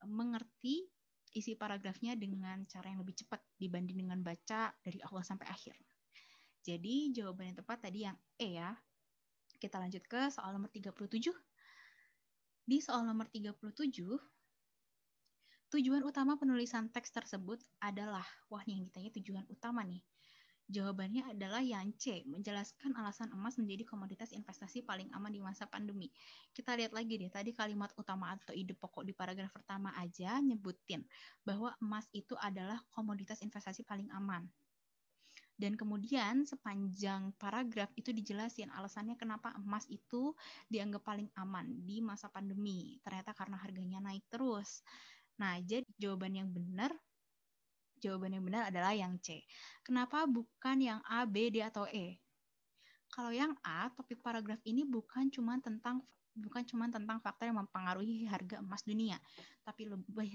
mengerti isi paragrafnya dengan cara yang lebih cepat dibanding dengan baca dari awal sampai akhir. Jadi, jawaban yang tepat tadi yang E ya. Kita lanjut ke soal nomor 37. Di soal nomor 37, tujuan utama penulisan teks tersebut adalah, wah nih yang ditanya tujuan utama nih. Jawabannya adalah yang C, menjelaskan alasan emas menjadi komoditas investasi paling aman di masa pandemi. Kita lihat lagi deh, tadi kalimat utama atau ide pokok di paragraf pertama aja nyebutin bahwa emas itu adalah komoditas investasi paling aman. Dan kemudian sepanjang paragraf itu dijelasin alasannya kenapa emas itu dianggap paling aman di masa pandemi. Ternyata karena harganya naik terus. Nah, jadi jawaban yang benar adalah yang C. Kenapa bukan yang A, B, D, atau E? Kalau yang A, topik paragraf ini bukan cuma tentang faktor yang mempengaruhi harga emas dunia, tapi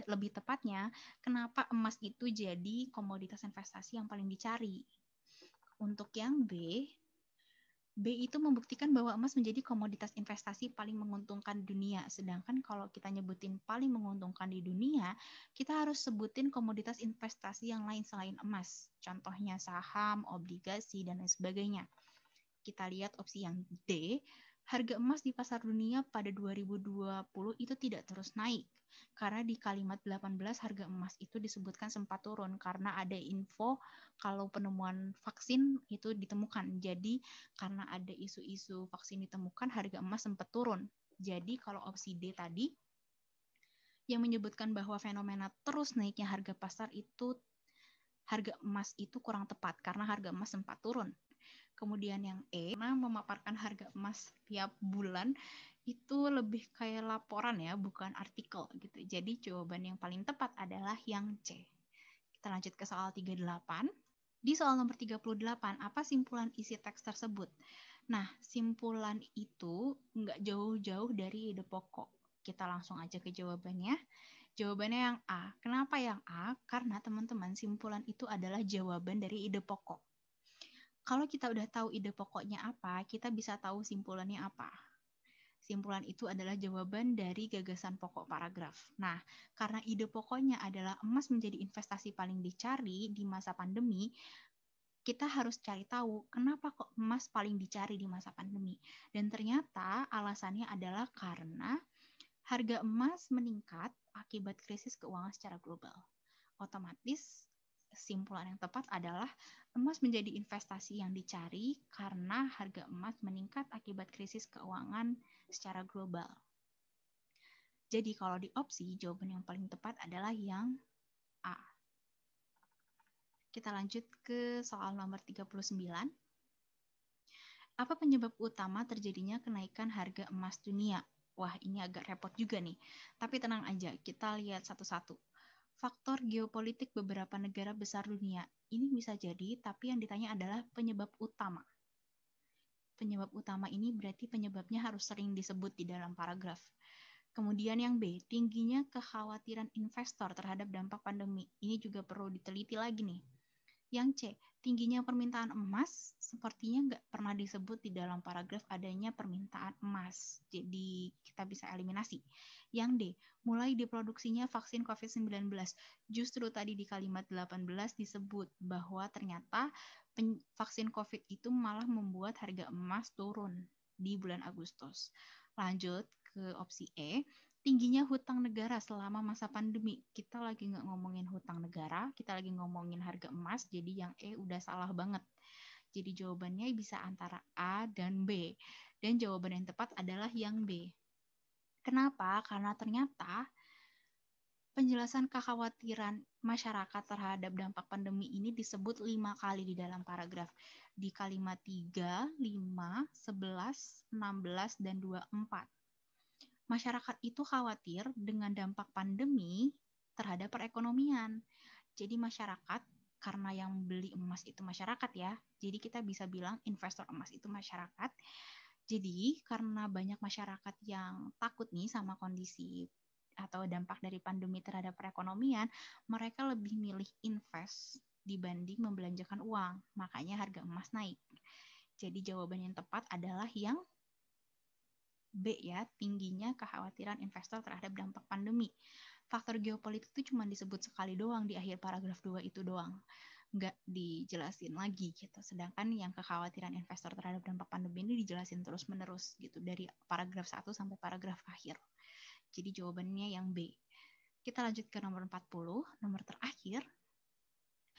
lebih tepatnya, kenapa emas itu jadi komoditas investasi yang paling dicari. Untuk yang B itu membuktikan bahwa emas menjadi komoditas investasi paling menguntungkan di dunia. Sedangkan kalau kita nyebutin paling menguntungkan di dunia, kita harus sebutin komoditas investasi yang lain selain emas. Contohnya saham, obligasi, dan lain sebagainya. Kita lihat opsi yang D, harga emas di pasar dunia pada 2020 itu tidak terus naik. Karena di kalimat 18 harga emas itu disebutkan sempat turun karena ada info kalau penemuan vaksin itu ditemukan. Jadi karena ada isu-isu vaksin ditemukan, harga emas sempat turun. Jadi kalau opsi D tadi yang menyebutkan bahwa fenomena terus naiknya harga pasar itu, harga emas itu kurang tepat karena harga emas sempat turun. Kemudian yang E, karena memaparkan harga emas tiap bulan itu lebih kayak laporan ya, bukan artikel gitu. Jadi jawaban yang paling tepat adalah yang C. Kita lanjut ke soal 38. Di soal nomor 38, apa simpulan isi teks tersebut? Nah, simpulan itu nggak jauh-jauh dari ide pokok. Kita langsung aja ke jawabannya. Jawabannya yang A. Kenapa yang A? Karena teman-teman, simpulan itu adalah jawaban dari ide pokok. Kalau kita udah tahu ide pokoknya apa, kita bisa tahu simpulannya apa. Simpulan itu adalah jawaban dari gagasan pokok paragraf. Nah, karena ide pokoknya adalah emas menjadi investasi paling dicari di masa pandemi, kita harus cari tahu kenapa kok emas paling dicari di masa pandemi. Dan ternyata alasannya adalah karena harga emas meningkat akibat krisis keuangan secara global. Otomatis kesimpulan yang tepat adalah emas menjadi investasi yang dicari karena harga emas meningkat akibat krisis keuangan secara global. Jadi kalau di opsi, jawaban yang paling tepat adalah yang A. Kita lanjut ke soal nomor 39. Apa penyebab utama terjadinya kenaikan harga emas dunia? Wah, ini agak repot juga nih. Tapi tenang aja, kita lihat satu-satu. Faktor geopolitik beberapa negara besar dunia. Ini bisa jadi, tapi yang ditanya adalah penyebab utama. Penyebab utama ini berarti penyebabnya harus sering disebut di dalam paragraf. Kemudian yang B, tingginya kekhawatiran investor terhadap dampak pandemi. Ini juga perlu diteliti lagi nih. Yang C, tingginya permintaan emas sepertinya nggak pernah disebut di dalam paragraf adanya permintaan emas. Jadi kita bisa eliminasi. Yang D, mulai diproduksinya vaksin COVID-19. Justru tadi di kalimat 18 disebut bahwa ternyata vaksin COVID itu malah membuat harga emas turun di bulan Agustus. Lanjut ke opsi E, tingginya hutang negara selama masa pandemi. Kita lagi nggak ngomongin hutang negara, kita lagi ngomongin harga emas, jadi yang E udah salah banget. Jadi jawabannya bisa antara A dan B. Dan jawaban yang tepat adalah yang B. Kenapa? Karena ternyata penjelasan kekhawatiran masyarakat terhadap dampak pandemi ini disebut 5 kali di dalam paragraf. Di kalimat 3, 5, 11, 16, dan 24. Masyarakat itu khawatir dengan dampak pandemi terhadap perekonomian. Jadi masyarakat, karena yang beli emas itu masyarakat ya, jadi kita bisa bilang investor emas itu masyarakat. Jadi karena banyak masyarakat yang takut nih sama kondisi atau dampak dari pandemi terhadap perekonomian, mereka lebih milih invest dibanding membelanjakan uang. Makanya harga emas naik. Jadi jawaban yang tepat adalah yang B ya, tingginya kekhawatiran investor terhadap dampak pandemi. Faktor geopolitik itu cuma disebut sekali doang di akhir paragraf 2 itu doang. Nggak dijelasin lagi gitu. Sedangkan yang kekhawatiran investor terhadap dampak pandemi ini dijelasin terus-menerus gitu dari paragraf 1 sampai paragraf akhir. Jadi jawabannya yang B. Kita lanjut ke nomor 40, nomor terakhir.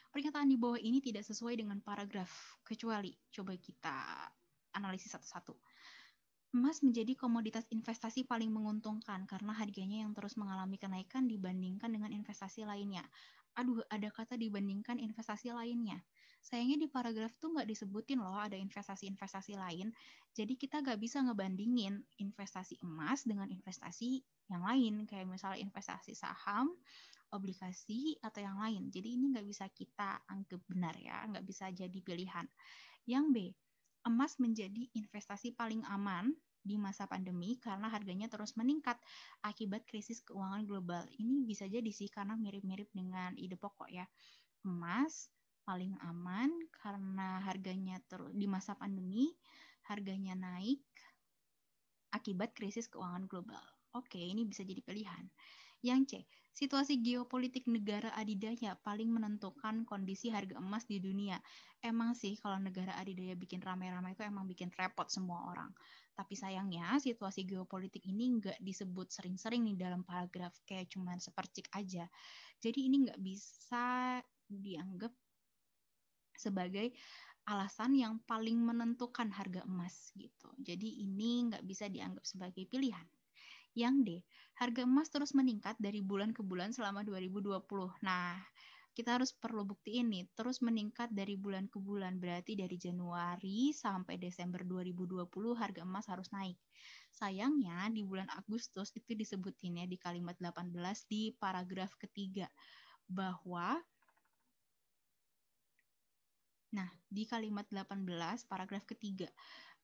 Pernyataan di bawah ini tidak sesuai dengan paragraf, kecuali coba kita analisis satu-satu. Emas menjadi komoditas investasi paling menguntungkan karena harganya yang terus mengalami kenaikan dibandingkan dengan investasi lainnya. Aduh, ada kata dibandingkan investasi lainnya. Sayangnya di paragraf tuh nggak disebutin loh ada investasi-investasi lain. Jadi kita nggak bisa ngebandingin investasi emas dengan investasi yang lain. Kayak misalnya investasi saham, obligasi, atau yang lain. Jadi ini nggak bisa kita anggap benar ya, nggak bisa jadi pilihan. Yang B, emas menjadi investasi paling aman di masa pandemi karena harganya terus meningkat akibat krisis keuangan global. Ini bisa jadi sih karena mirip-mirip dengan ide pokok ya. Emas paling aman karena harganya terus di masa pandemi harganya naik akibat krisis keuangan global. Oke, ini bisa jadi pilihan. Yang C, situasi geopolitik negara adidaya paling menentukan kondisi harga emas di dunia. Emang sih kalau negara adidaya bikin ramai-ramai itu emang bikin repot semua orang. Tapi sayangnya situasi geopolitik ini nggak disebut sering-sering nih dalam paragraf, kayak cuman sepercik aja. Jadi ini nggak bisa dianggap sebagai alasan yang paling menentukan harga emas gitu. Jadi ini nggak bisa dianggap sebagai pilihan. Yang D, harga emas terus meningkat dari bulan ke bulan selama 2020. Nah, kita harus perlu buktiin nih, terus meningkat dari bulan ke bulan. Berarti dari Januari sampai Desember 2020 harga emas harus naik. Sayangnya di bulan Agustus itu disebutinnya di kalimat 18 di paragraf ketiga. Bahwa, nah di kalimat 18 paragraf ketiga.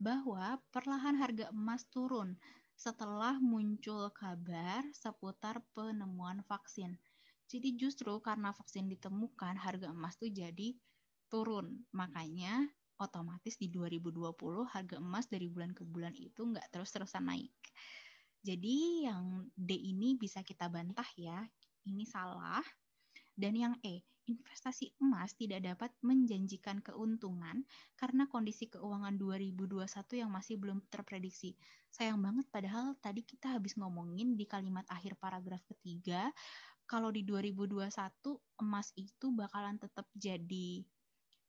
Bahwa perlahan harga emas turun setelah muncul kabar seputar penemuan vaksin. Jadi justru karena vaksin ditemukan, harga emas tuh jadi turun. Makanya otomatis di 2020 harga emas dari bulan ke bulan itu nggak terus-terusan naik. Jadi yang D ini bisa kita bantah ya, ini salah. Dan yang E, investasi emas tidak dapat menjanjikan keuntungan karena kondisi keuangan 2021 yang masih belum terprediksi. Sayang banget padahal tadi kita habis ngomongin di kalimat akhir paragraf ketiga, kalau di 2021 emas itu bakalan tetap jadi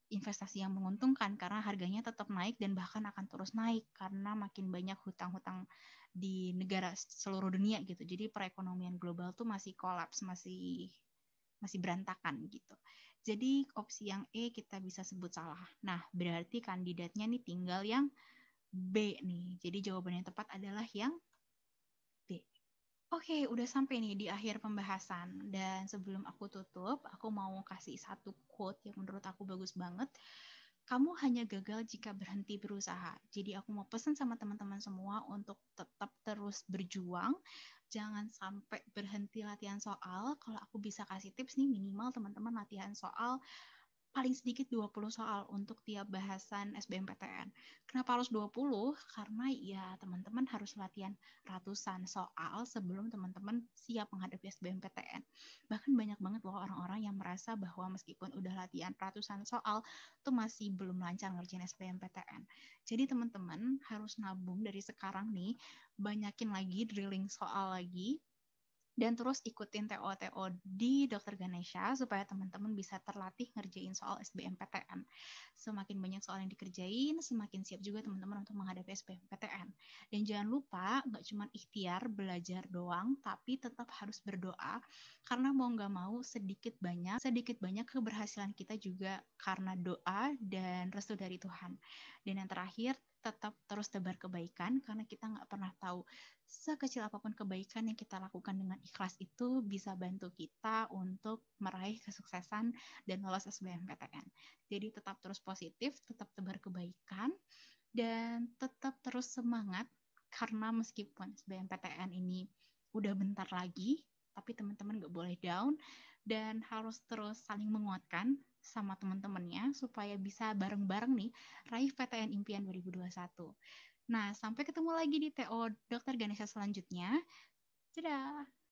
investasi yang menguntungkan karena harganya tetap naik dan bahkan akan terus naik karena makin banyak hutang-hutang di negara seluruh dunia gitu. Jadi perekonomian global tuh masih kolaps, masih berantakan gitu. Jadi opsi yang E kita bisa sebut salah. Nah, berarti kandidatnya nih tinggal yang B nih. Jadi jawaban yang tepat adalah yang B. Oke, udah sampai nih di akhir pembahasan. Dan sebelum aku tutup, aku mau kasih satu quote yang menurut aku bagus banget. Kamu hanya gagal jika berhenti berusaha. Jadi aku mau pesan sama teman-teman semua untuk tetap terus berjuang. Jangan sampai berhenti latihan soal. Kalau aku bisa kasih tips nih, minimal teman-teman latihan soal paling sedikit 20 soal untuk tiap bahasan SBMPTN. Kenapa harus 20? Karena ya teman-teman harus latihan ratusan soal sebelum teman-teman siap menghadapi SBMPTN. Bahkan banyak banget loh orang-orang yang merasa bahwa meskipun udah latihan ratusan soal, tuh masih belum lancar ngerjain SBMPTN. Jadi teman-teman harus nabung dari sekarang nih, banyakin lagi drilling soal lagi, dan terus ikutin TO-TO di Dr. Ganesha supaya teman-teman bisa terlatih ngerjain soal SBMPTN. Semakin banyak soal yang dikerjain, semakin siap juga teman-teman untuk menghadapi SBMPTN. Dan jangan lupa, nggak cuma ikhtiar belajar doang, tapi tetap harus berdoa, karena mau nggak mau sedikit banyak keberhasilan kita juga karena doa dan restu dari Tuhan. Dan yang terakhir, tetap terus tebar kebaikan, karena kita nggak pernah tahu sekecil apapun kebaikan yang kita lakukan dengan ikhlas itu bisa bantu kita untuk meraih kesuksesan dan lolos SBMPTN. Jadi tetap terus positif, tetap tebar kebaikan, dan tetap terus semangat, karena meskipun SBMPTN ini udah bentar lagi, tapi teman-teman gak boleh down dan harus terus saling menguatkan sama teman-temannya supaya bisa bareng-bareng nih raih PTN Impian 2021. Nah, sampai ketemu lagi di TO Dr. Ganesha selanjutnya. Dadah!